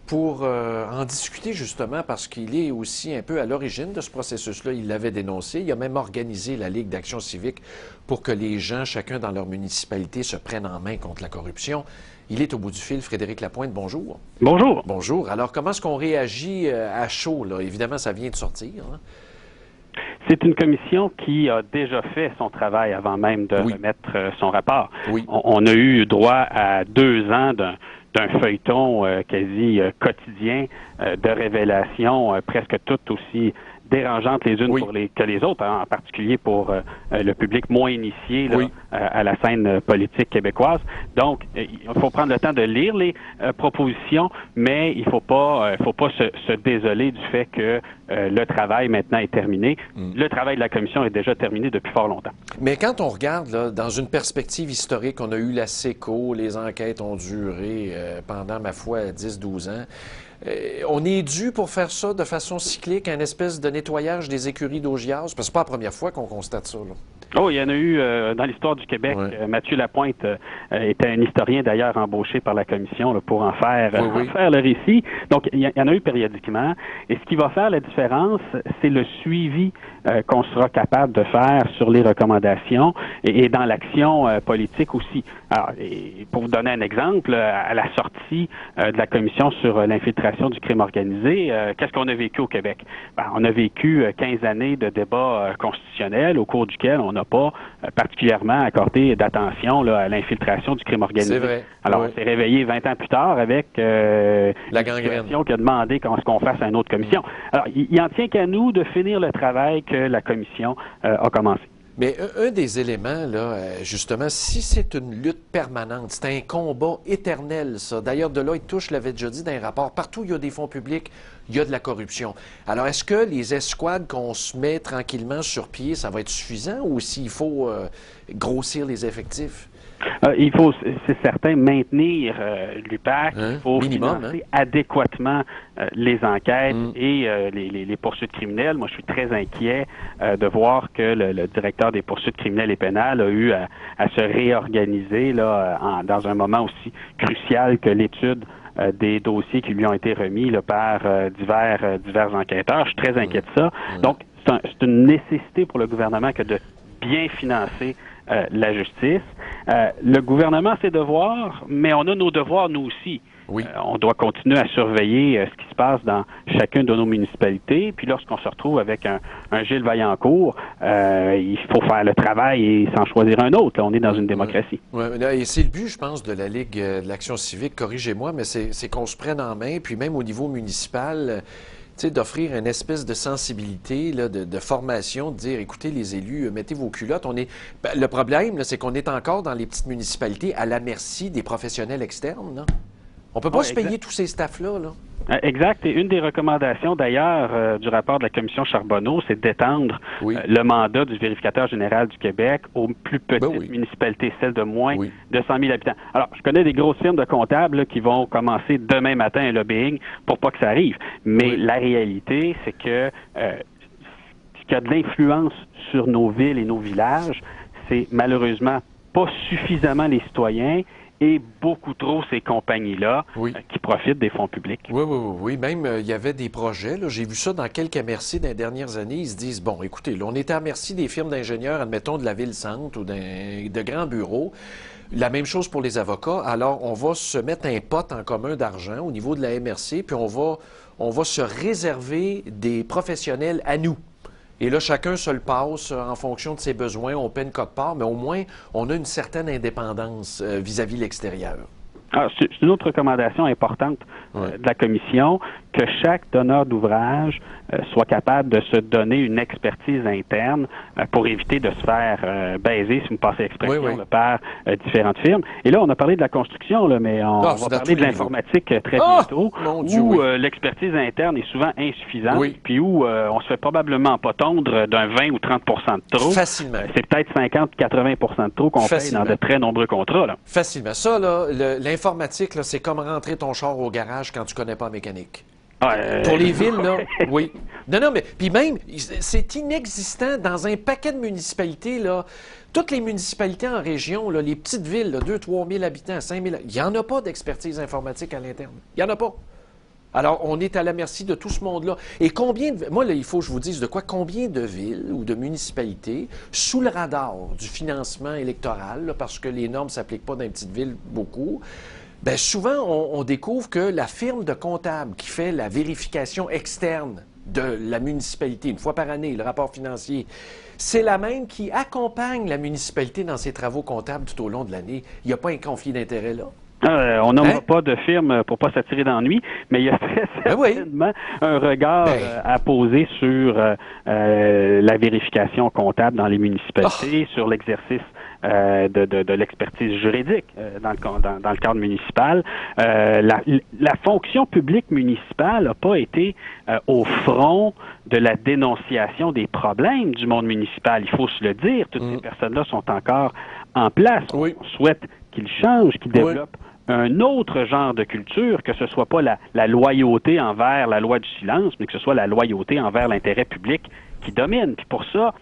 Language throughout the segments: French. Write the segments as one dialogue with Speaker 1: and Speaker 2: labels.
Speaker 1: pour en discuter justement parce qu'il est aussi un peu à l'origine de ce processus-là. Il l'avait dénoncé. Il a même organisé la Ligue d'action civique pour que les gens, chacun dans leur municipalité, se prennent en main contre la corruption. Il est au bout du fil. Frédéric Lapointe, bonjour.
Speaker 2: Bonjour.
Speaker 1: Bonjour. Alors, comment est-ce qu'on réagit à chaud, là? Évidemment, ça vient de sortir, hein?
Speaker 2: C'est une commission qui a déjà fait son travail avant même de remettre son rapport.
Speaker 1: Oui.
Speaker 2: On a eu droit à 2 ans d'un feuilleton quasi quotidien de révélations presque toutes aussi dérangeantes les unes que les autres, hein, en particulier pour le public moins initié là, à la scène politique québécoise. Donc, il faut prendre le temps de lire les propositions, mais il faut pas se désoler du fait que le travail maintenant est terminé. Le travail de la commission est déjà terminé depuis fort longtemps.
Speaker 1: Mais quand on regarde là, dans une perspective historique, on a eu la SECO, les enquêtes ont duré pendant, ma foi, 10-12 ans. On est dû pour faire ça de façon cyclique, un espèce de nettoyage des écuries d'Augias? Parce que c'est pas la première fois qu'on constate ça, là.
Speaker 2: Oh, il y en a eu dans l'histoire du Québec. Mathieu Lapointe était un historien d'ailleurs embauché par la commission là, pour en faire le récit. Donc, il y en a eu périodiquement. Et ce qui va faire la différence, c'est le suivi qu'on sera capable de faire sur les recommandations et dans l'action politique aussi. Alors, pour vous donner un exemple, à la sortie de la commission sur l'infiltration du crime organisé, qu'est-ce qu'on a vécu au Québec? Ben, on a vécu 15 années de débats constitutionnels au cours duquel on n'a pas particulièrement accordé d'attention là, à l'infiltration du crime organisé.
Speaker 1: C'est vrai.
Speaker 2: Alors, on s'est réveillé 20 ans plus tard avec
Speaker 1: la gangrène
Speaker 2: qui a demandé qu'on fasse à une autre commission. Alors, il en tient qu'à nous de finir le travail que la commission a commencé.
Speaker 1: Mais un des éléments, là, justement, si c'est une lutte permanente, c'est un combat éternel, ça. D'ailleurs, Deloitte Touche l'avait déjà dit dans un rapport. Partout où il y a des fonds publics, il y a de la corruption. Alors, est-ce que les escouades qu'on se met tranquillement sur pied, ça va être suffisant ou s'il faut grossir les effectifs?
Speaker 2: Il faut, c'est certain, maintenir l'UPAC. Il faut financer adéquatement les enquêtes et les poursuites criminelles. Moi, je suis très inquiet de voir que le directeur des poursuites criminelles et pénales a eu à se réorganiser là, dans un moment aussi crucial que l'étude des dossiers qui lui ont été remis là, par divers enquêteurs. Je suis très inquiet de ça. Donc, c'est une nécessité pour le gouvernement que de bien financer la justice. Le gouvernement a ses devoirs, mais on a nos devoirs, nous aussi. On doit continuer à surveiller ce qui se passe dans chacune de nos municipalités. Puis lorsqu'on se retrouve avec un Gilles Vaillancourt, il faut faire le travail et s'en choisir un autre. Là, on est dans une démocratie.
Speaker 1: Et c'est le but, je pense, de la Ligue de l'action civique, corrigez-moi, mais c'est qu'on se prenne en main, puis même au niveau municipal, d'offrir une espèce de sensibilité, là, de formation, de dire, écoutez, les élus, mettez vos culottes. Le problème, c'est qu'on est encore dans les petites municipalités à la merci des professionnels externes, là. On peut pas se payer tous ces staffs-là, là.
Speaker 2: Exact. Et une des recommandations, d'ailleurs, du rapport de la commission Charbonneau, c'est d'étendre le mandat du vérificateur général du Québec aux plus petites municipalités, celles de moins de 100 000 habitants. Alors, je connais des grosses firmes de comptables là, qui vont commencer demain matin un lobbying pour pas que ça arrive. Mais la réalité, c'est que ce qui a de l'influence sur nos villes et nos villages, c'est malheureusement pas suffisamment les citoyens et beaucoup trop ces compagnies-là qui profitent des fonds publics.
Speaker 1: Oui. Même, il y avait des projets. J'ai vu ça dans quelques MRC dans les dernières années. Ils se disent, bon, écoutez, là, on était à merci des firmes d'ingénieurs, admettons, de la Ville-Centre ou de grands bureaux. La même chose pour les avocats. Alors, on va se mettre un pot en commun d'argent au niveau de la MRC, puis on va se réserver des professionnels à nous. Et là, chacun se le passe en fonction de ses besoins. On paie une quote-part, mais au moins, on a une certaine indépendance vis-à-vis l'extérieur.
Speaker 2: C'est une autre recommandation importante de la Commission, que chaque donneur d'ouvrage soit capable de se donner une expertise interne pour éviter de se faire baiser, si vous me passez l'expression, par différentes firmes. Et là, on a parlé de la construction, là, mais on va parler de l'informatique très bientôt, où l'expertise interne est souvent insuffisante, puis où on se fait probablement pas tondre d'un 20 ou 30 de trop.
Speaker 1: Facilement.
Speaker 2: C'est peut-être 50-80 de trop qu'on paye dans de très nombreux contrats. Là.
Speaker 1: Facilement. Ça, là, l'informatique, là, c'est comme rentrer ton char au garage quand tu connais pas la mécanique. Pour les villes, là, oui. Non, mais puis même, c'est inexistant dans un paquet de municipalités, là. Toutes les municipalités en région, là, les petites villes, 2-3 000 habitants, 5 000, il n'y en a pas d'expertise informatique à l'interne. Il n'y en a pas. Alors, on est à la merci de tout ce monde-là. Et moi, là, il faut que je vous dise de quoi, combien de villes ou de municipalités, sous le radar du financement électoral, là, parce que les normes ne s'appliquent pas dans les petites villes beaucoup, bien, souvent, on découvre que la firme de comptable qui fait la vérification externe de la municipalité, une fois par année, le rapport financier, c'est la même qui accompagne la municipalité dans ses travaux comptables tout au long de l'année. Il n'y a pas un conflit d'intérêt là?
Speaker 2: On nomme pas de firme pour pas s'attirer d'ennui, mais il y a très certainement un regard à poser sur la vérification comptable dans les municipalités, sur l'exercice de l'expertise juridique dans le cadre municipal. La fonction publique municipale n'a pas été au front de la dénonciation des problèmes du monde municipal. Il faut se le dire, toutes ces personnes-là sont encore en place. On souhaite qu'ils changent, qu'ils développent un autre genre de culture, que ce soit pas la loyauté envers la loi du silence, mais que ce soit la loyauté envers l'intérêt public qui domine. Puis pour ça,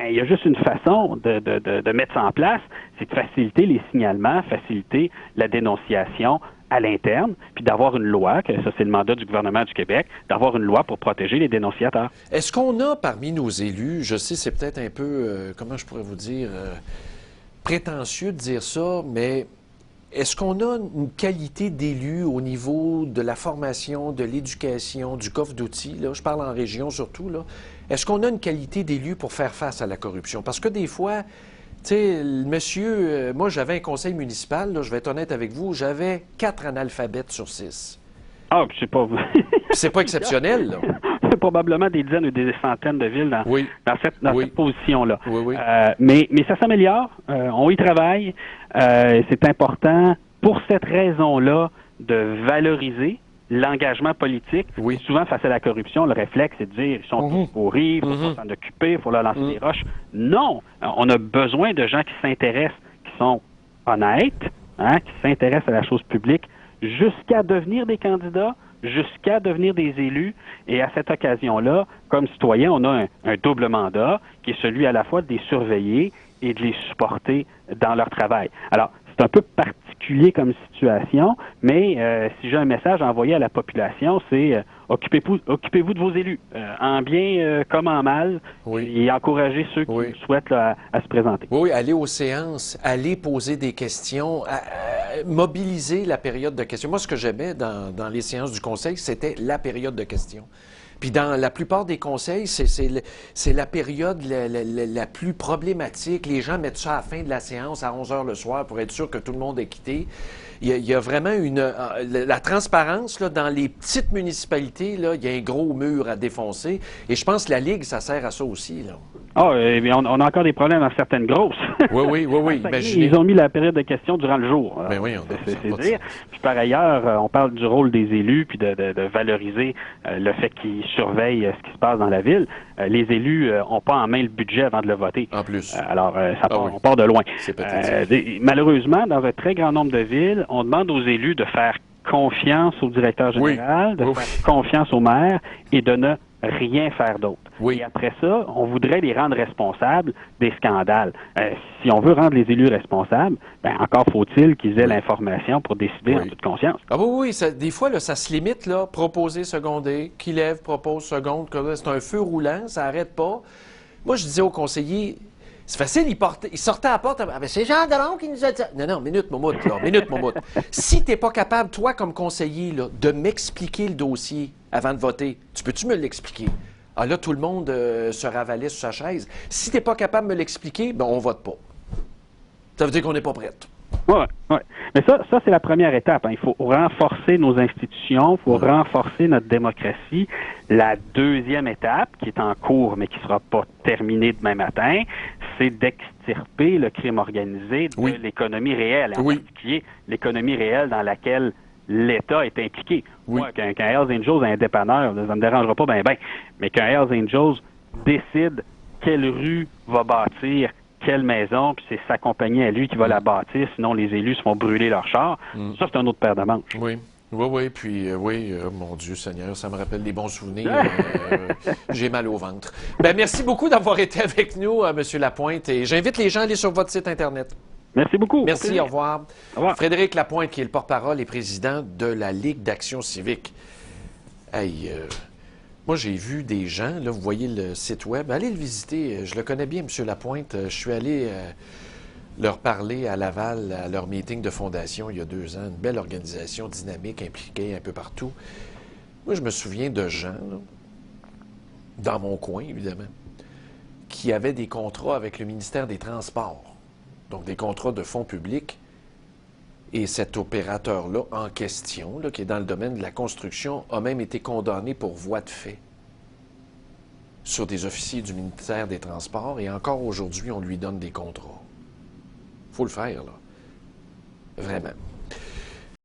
Speaker 2: il y a juste une façon de mettre ça en place, c'est de faciliter les signalements, faciliter la dénonciation à l'interne, puis d'avoir une loi, que ça c'est le mandat du gouvernement du Québec, d'avoir une loi pour protéger les dénonciateurs.
Speaker 1: Est-ce qu'on a parmi nos élus, je sais c'est peut-être un peu, comment je pourrais vous dire, prétentieux de dire ça, mais est-ce qu'on a une qualité d'élu au niveau de la formation, de l'éducation, du coffre d'outils? Là, je parle en région surtout. Là. Est-ce qu'on a une qualité d'élu pour faire face à la corruption? Parce que des fois, tu sais, monsieur, moi j'avais un conseil municipal, là, je vais être honnête avec vous, j'avais 4 analphabètes sur 6.
Speaker 2: Ah, c'est pas...
Speaker 1: c'est pas exceptionnel, là.
Speaker 2: Probablement des dizaines ou des centaines de villes dans cette position-là.
Speaker 1: Oui.
Speaker 2: Mais ça s'améliore, on y travaille. C'est important, pour cette raison-là, de valoriser l'engagement politique. Souvent, face à la corruption, le réflexe, c'est de dire ils sont tous pourris, il faut s'en occuper, il faut leur lancer des roches. Non! On a besoin de gens qui s'intéressent, qui sont honnêtes, qui s'intéressent à la chose publique, jusqu'à devenir des candidats, jusqu'à devenir des élus. Et à cette occasion-là, comme citoyen, on a un double mandat qui est celui à la fois de les surveiller et de les supporter dans leur travail. Alors, c'est un peu particulier comme situation, mais si j'ai un message à envoyer à la population, c'est occupez-vous de vos élus, en bien comme en mal, et encouragez ceux qui souhaitent à se présenter.
Speaker 1: Oui, allez aux séances, allez poser des questions, mobiliser la période de questions. Moi, ce que j'aimais dans les séances du conseil, c'était la période de questions. Puis dans la plupart des conseils, c'est la période la plus problématique. Les gens mettent ça à la fin de la séance, à 11 heures le soir, pour être sûr que tout le monde est quitté. Il y a vraiment la transparence là, dans les petites municipalités, là, il y a un gros mur à défoncer. Et je pense que la Ligue, ça sert à ça aussi, là.
Speaker 2: On a encore des problèmes dans certaines grosses.
Speaker 1: Oui. Imaginez.
Speaker 2: Ils ont mis la période de questions durant le jour.
Speaker 1: Ben oui,
Speaker 2: c'est dire. Puis par ailleurs, on parle du rôle des élus, puis de valoriser le fait qu'ils surveillent ce qui se passe dans la ville. Les élus n'ont pas en main le budget avant de le voter.
Speaker 1: En plus.
Speaker 2: On part de loin.
Speaker 1: C'est
Speaker 2: malheureusement, dans un très grand nombre de villes, on demande aux élus de faire confiance au directeur général, de faire confiance au maire et de ne rien faire d'autre. Et après ça, on voudrait les rendre responsables des scandales. Si on veut rendre les élus responsables, encore faut-il qu'ils aient l'information pour décider en toute conscience.
Speaker 1: Ah oui, des fois, là, ça se limite, là, proposer, seconder, qui lève, propose, seconde, c'est un feu roulant, ça n'arrête pas. Moi, je disais aux conseillers, c'est facile, il sortait à la porte, c'est Jean Dron qui nous a dit... Non, minute, Moumoute. Si tu n'es pas capable, toi, comme conseiller, là, de m'expliquer le dossier avant de voter, peux-tu me l'expliquer? Ah là, tout le monde se ravalait sur sa chaise. Si tu n'es pas capable de me l'expliquer, on ne vote pas. Ça veut dire qu'on n'est pas prête.
Speaker 2: Oui. Mais ça c'est la première étape. Il faut renforcer nos institutions, il faut renforcer notre démocratie. La deuxième étape, qui est en cours, mais qui ne sera pas terminée demain matin, c'est d'extirper le crime organisé de l'économie réelle, en particulier l'économie réelle dans laquelle l'État est impliqué. Moi, qu'un Hells Angels a un dépanneur, ça ne me dérangera pas bien, mais qu'un Hells Angels décide quelle rue va bâtir quelle maison, puis c'est sa compagnie à lui qui va la bâtir, sinon les élus se font brûler leur char. Ça, c'est un autre paire de manches.
Speaker 1: Puis mon Dieu Seigneur, ça me rappelle des bons souvenirs. J'ai mal au ventre. Merci beaucoup d'avoir été avec nous, M. Lapointe, et j'invite les gens à aller sur votre site Internet.
Speaker 2: Merci beaucoup.
Speaker 1: Merci, au revoir. Frédéric Lapointe, qui est le porte-parole et président de la Ligue d'action civique. Hey, moi, j'ai vu des gens, là, vous voyez le site web, allez le visiter. Je le connais bien, M. Lapointe. Je suis allé leur parler à Laval, à leur meeting de fondation il y a 2 ans. Une belle organisation dynamique, impliquée un peu partout. Moi, je me souviens de gens, là, dans mon coin, évidemment, qui avaient des contrats avec le ministère des Transports, donc des contrats de fonds publics. Et cet opérateur-là, en question, là, qui est dans le domaine de la construction, a même été condamné pour voie de fait sur des officiers du ministère des Transports. Et encore aujourd'hui, on lui donne des contrats. Il faut le faire, là. Vraiment.